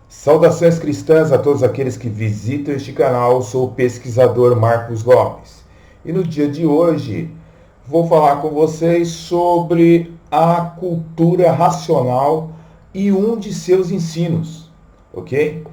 Saudações cristãs a todos aqueles que visitam este canal. Eu sou o pesquisador Marcos Lopes. E no dia de hoje vou falar com vocês sobre a cultura racional e um de seus ensinos, ok?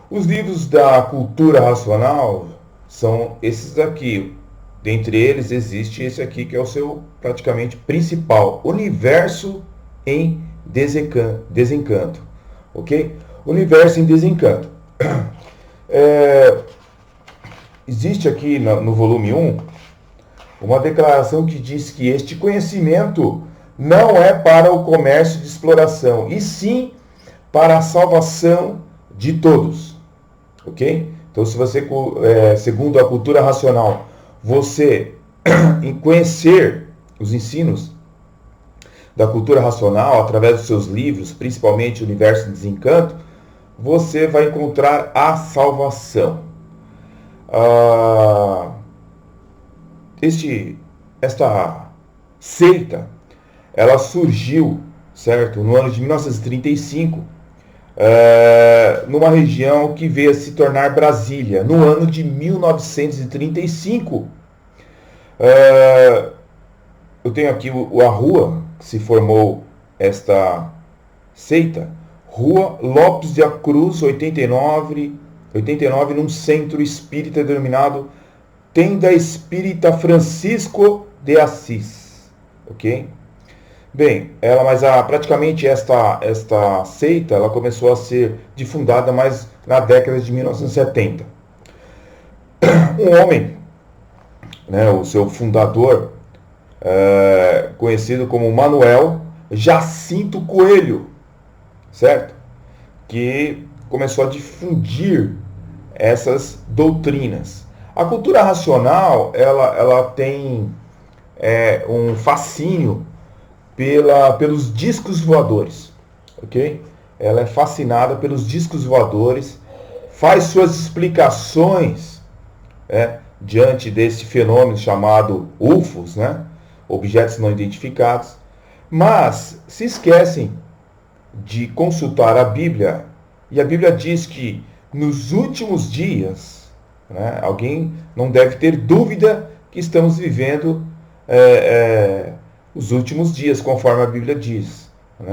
Os livros da cultura racional são esses daqui. Dentre eles existe esse aqui que é o seu praticamente principal, Universo em Desencanto, ok? Universo em Desencanto. Existe aqui no volume 1 uma declaração que diz que este conhecimento não é para o comércio de exploração, e sim para a salvação de todos. Ok? Então, se você, segundo a cultura racional, você em conhecer os ensinos da cultura racional através dos seus livros, principalmente o Universo em Desencanto, você vai encontrar a salvação. Esta seita, ela surgiu, certo, no ano de 1935, numa região que veio a se tornar Brasília. No ano de 1935, eu tenho aqui a rua que se formou esta seita, Rua Lopes de Cruz, 89, num centro espírita denominado Tenda Espírita Francisco de Assis. Ok? Bem, praticamente esta seita ela começou a ser difundada mais na década de 1970. Um homem, o seu fundador, conhecido como Manuel Jacinto Coelho, certo? Que começou a difundir essas doutrinas. A cultura racional, ela tem um fascínio pelos discos voadores, ok? Ela é fascinada pelos discos voadores, faz suas explicações diante desse fenômeno chamado UFOs, objetos não identificados, mas se esquecem de consultar a Bíblia, e a Bíblia diz que nos últimos dias, alguém não deve ter dúvida que estamos vivendo os últimos dias, conforme a Bíblia diz,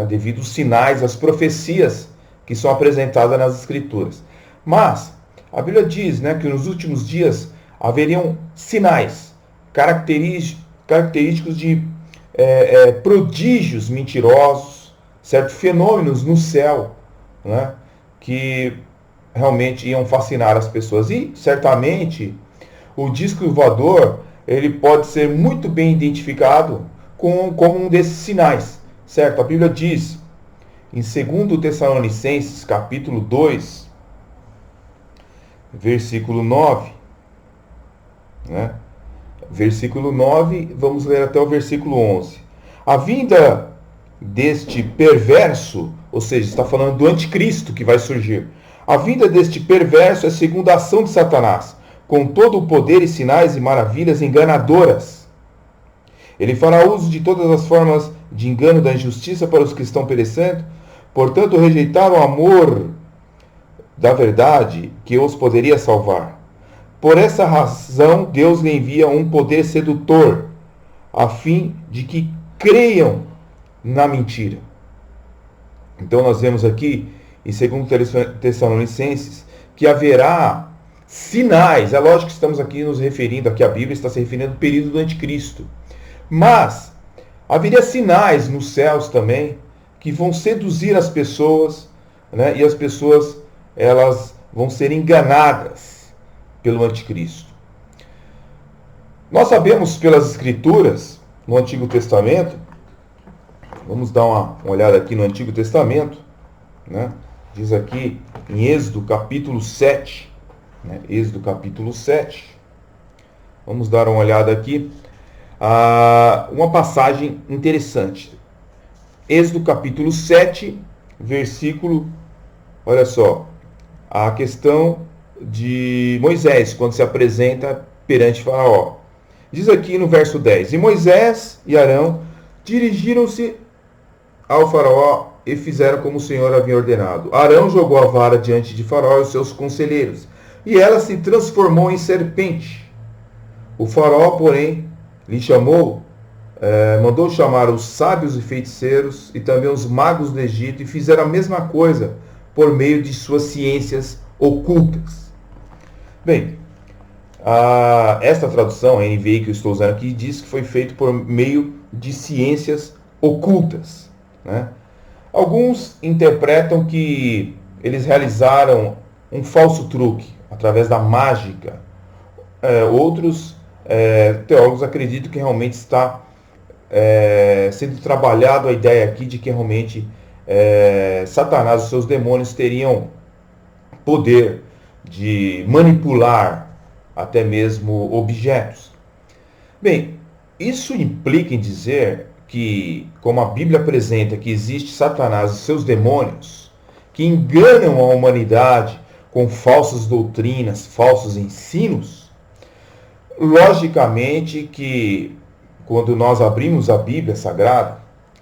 devido aos sinais, às profecias que são apresentadas nas Escrituras. Mas a Bíblia diz que nos últimos dias haveriam sinais característicos de prodígios mentirosos, certo? Fenômenos no céu, que realmente iam fascinar as pessoas. E certamente o disco voador ele pode ser muito bem identificado como um desses sinais, certo? A Bíblia diz em 2 Tessalonicenses capítulo 2, versículo 9, versículo 9, vamos ler até o versículo 11. A vinda deste perverso, ou seja, está falando do anticristo que vai surgir. A vinda deste perverso é segundo a ação de Satanás, com todo o poder e sinais e maravilhas enganadoras. Ele fará uso de todas as formas de engano da injustiça para os que estão perecendo, portanto rejeitaram o amor da verdade que os poderia salvar. Por essa razão, Deus lhe envia um poder sedutor, a fim de que creiam na mentira. Então nós vemos aqui em 2 Tessalonicenses que haverá sinais. É lógico que estamos aqui nos referindo, aqui a Bíblia está se referindo ao período do anticristo. Mas haveria sinais nos céus também que vão seduzir as pessoas, e as pessoas elas vão ser enganadas pelo anticristo. Nós sabemos pelas Escrituras, no Antigo Testamento, vamos dar uma olhada aqui no Antigo Testamento, diz aqui em Êxodo capítulo 7, Êxodo capítulo 7, vamos dar uma olhada aqui, uma passagem interessante. Êxodo capítulo 7, versículo, olha só, a questão de Moisés, quando se apresenta perante Faraó. Diz aqui no verso 10, e Moisés e Arão dirigiram-se ao faraó e fizeram como o Senhor havia ordenado. Arão jogou a vara diante de faraó e os seus conselheiros, e ela se transformou em serpente. O faraó, porém, lhe mandou chamar os sábios e feiticeiros e também os magos do Egito, e fizeram a mesma coisa por meio de suas ciências ocultas. Bem, esta tradução, a NVI que eu estou usando aqui, diz que foi feito por meio de ciências ocultas, né? Alguns interpretam que eles realizaram um falso truque através da mágica. Outros teólogos acreditam que realmente está sendo trabalhado a ideia aqui de que realmente Satanás e seus demônios teriam poder de manipular até mesmo objetos. Bem, isso implica em dizer que, como a Bíblia apresenta que existe Satanás e seus demônios, que enganam a humanidade com falsas doutrinas, falsos ensinos, logicamente que quando nós abrimos a Bíblia Sagrada,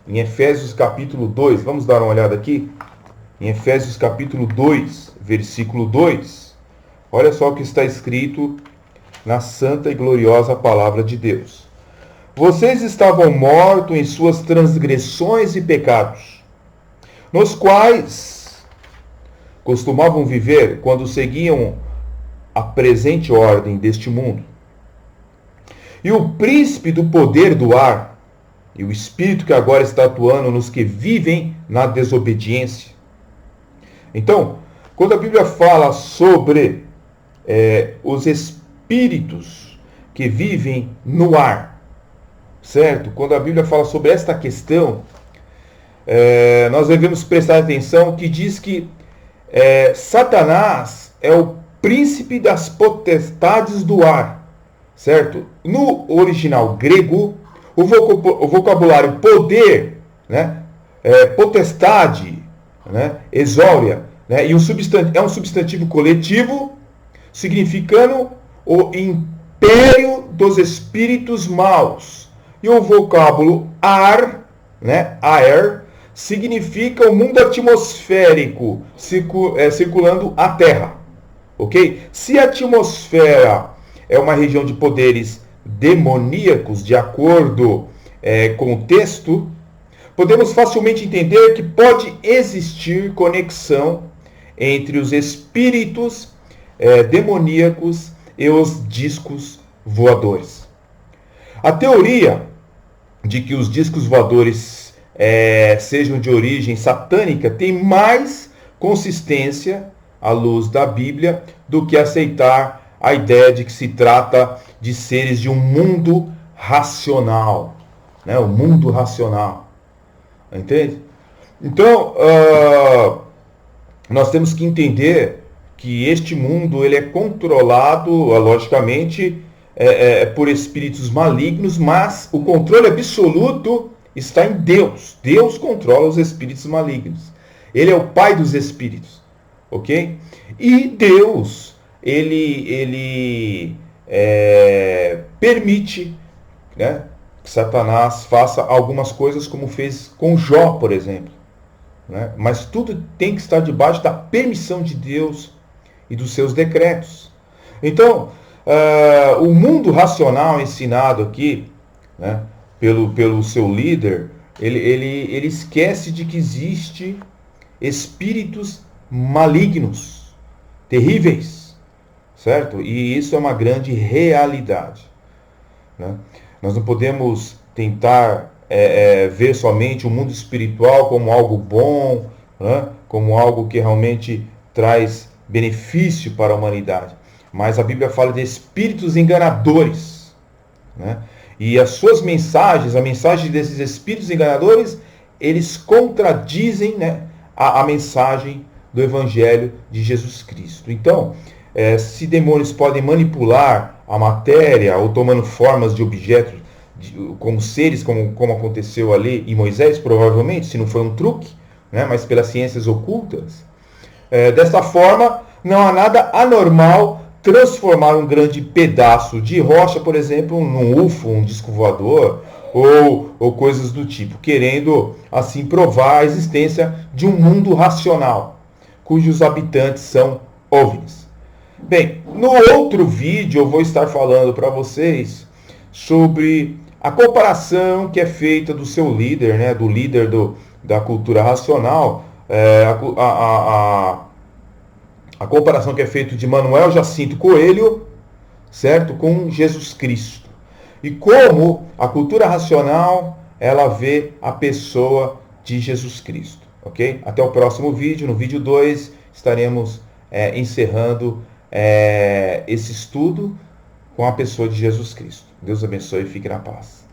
em Efésios capítulo 2, vamos dar uma olhada aqui, em Efésios capítulo 2, versículo 2, olha só o que está escrito na santa e gloriosa palavra de Deus. Vocês estavam mortos em suas transgressões e pecados, nos quais costumavam viver quando seguiam a presente ordem deste mundo. E o príncipe do poder do ar, e o espírito que agora está atuando nos que vivem na desobediência. Então, quando a Bíblia fala sobre os espíritos que vivem no ar, certo? Quando a Bíblia fala sobre esta questão, nós devemos prestar atenção que diz que Satanás é o príncipe das potestades do ar, certo? No original grego, o vocabulário poder, né? Potestade, né? Exória, né? E é um substantivo coletivo, significando o império dos espíritos maus. E o vocábulo ar, né? Aer, significa o mundo atmosférico circulando a Terra. Ok? Se a atmosfera é uma região de poderes demoníacos, de acordo com o texto, podemos facilmente entender que pode existir conexão entre os espíritos demoníacos e os discos voadores. A teoria de que os discos voadores sejam de origem satânica tem mais consistência à luz da Bíblia do que aceitar a ideia de que se trata de seres de um mundo racional, né? O mundo racional, entende? Então, nós temos que entender que este mundo ele é controlado, logicamente, por espíritos malignos, mas o controle absoluto está em Deus. Deus controla os espíritos malignos. Ele é o pai dos espíritos, ok? E Deus, ele permite, né, que Satanás faça algumas coisas como fez com Jó, por exemplo, né? Mas tudo tem que estar debaixo da permissão de Deus e dos seus decretos. Então, o mundo racional ensinado aqui, né, pelo seu líder, ele esquece de que existe espíritos malignos, terríveis, certo? E isso é uma grande realidade, né? Nós não podemos tentar ver somente o mundo espiritual como algo bom, né? Como algo que realmente traz benefício para a humanidade. Mas a Bíblia fala de espíritos enganadores, né? E as suas mensagens, a mensagem desses espíritos enganadores, eles contradizem, né, a mensagem do Evangelho de Jesus Cristo. Então, se demônios podem manipular a matéria, ou tomando formas de objetos, como seres, como aconteceu ali em Moisés, provavelmente, se não foi um truque, né, mas pelas ciências ocultas, desta forma, não há nada anormal transformar um grande pedaço de rocha, por exemplo, num UFO, um disco voador, ou coisas do tipo, querendo assim provar a existência de um mundo racional, cujos habitantes são OVNIs. Bem, no outro vídeo eu vou estar falando para vocês sobre a comparação que é feita do seu líder, né, do líder da cultura racional, a comparação que é feita de Manuel Jacinto Coelho, certo, com Jesus Cristo. E como a cultura racional ela vê a pessoa de Jesus Cristo, ok? Até o próximo vídeo. No vídeo 2 estaremos encerrando esse estudo com a pessoa de Jesus Cristo. Deus abençoe e fique na paz.